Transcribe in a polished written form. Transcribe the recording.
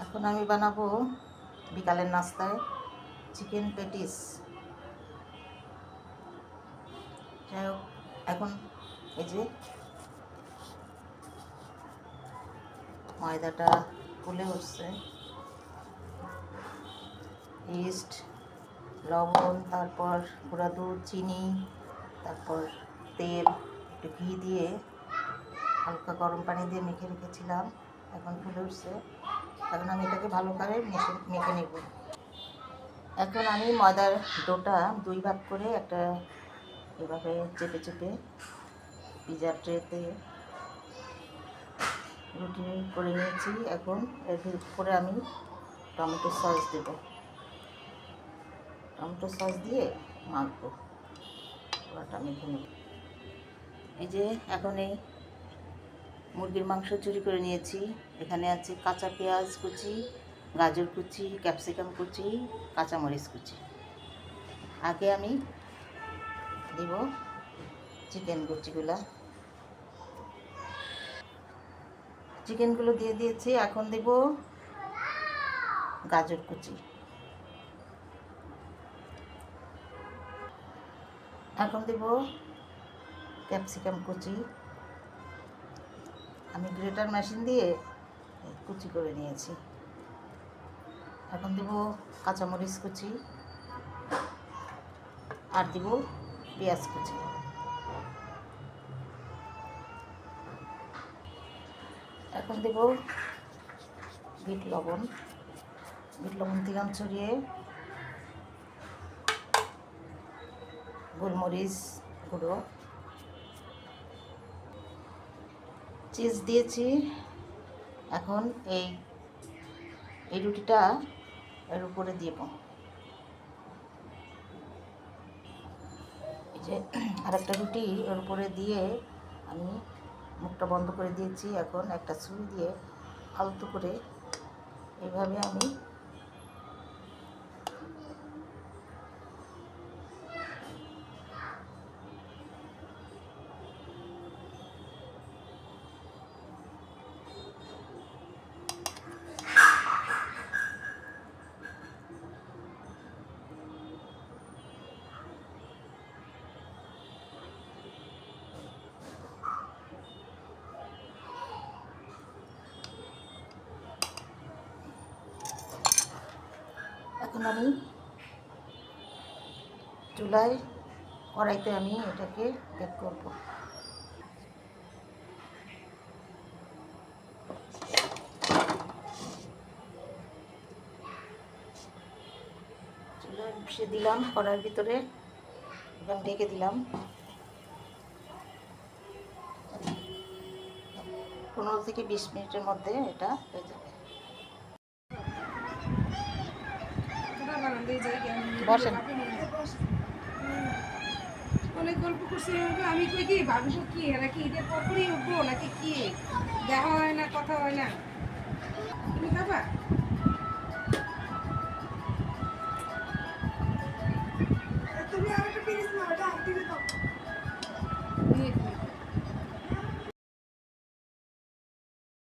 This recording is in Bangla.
এখন আমি বানাবো বিকালের নাস্তায় চিকেন প্যাটিস। যাই হোক, এখন এই যে ময়দাটা ফুলে উঠছে, ইস্ট, লবণ, তারপর গুঁড়া দুধ, চিনি, তারপর তেল, একটু ঘি দিয়ে হালকা গরম পানি দিয়ে মেখে রেখেছিলাম। এখন ফুলে উঠছে। এখন আমি এটাকে ভালো করে মেখে নেব। এখন আমি ময়দার ডোটা 2 ভাগ করে একটা এভাবে চেপে চেপে পিজার ট্রেতে রুটি করে নিয়েছি। এখন এর উপরে আমি টমেটো সস দেব। টমেটো সস দিয়ে মাখবো, পুরোটা মেখে নেব। এই যে এখন এই মুরগির মাংস চুরি করে নিয়েছি। এখানে আছে কাঁচা পেঁয়াজ কুচি, গাজর কুচি, ক্যাপসিকাম কুচি, কাঁচামরিচ কুচি। আগে আমি দেব চিকেন চিকেনগুলো দিয়ে দিয়েছি। এখন দেব গাজর কুচি, এখন দেব ক্যাপসিকাম কুচি। আমি গ্রেটার মেশিন দিয়ে কুচি করে নিয়েছি। এখন দেব কাঁচামরিচ কুচি আর দেব পেঁয়াজ কুচি। এখন দেব বিট লবণ দিলাম ছড়িয়ে, গোলমরিচ গুঁড়ো, চিজ দিয়েছি। এখন এই রুটিটা এর উপরে দেব। এই যে আরেকটা রুটি এর উপরে দিয়ে আমি মুখটা বন্ধ করে দিয়েছি। এখন একটা ছুরি দিয়ে আলতো করে এইভাবে আমি চুলায় কড়াইতে আমি এটাকে বেক করব। চুলায় বসে দিলাম কড়াইয়ের ভিতরে, এবং ঢেকে দিলাম। 15 থেকে 20 মিনিটের মধ্যে এটা হয়ে যাবে। বসেন। অনেক গল্প করছি আমি কই কি ভাবি কি এরা কি ঈদের পরপরই উঠবো নাকি কি দেখা হয় না, কথা হয় না। তুমি খাবা?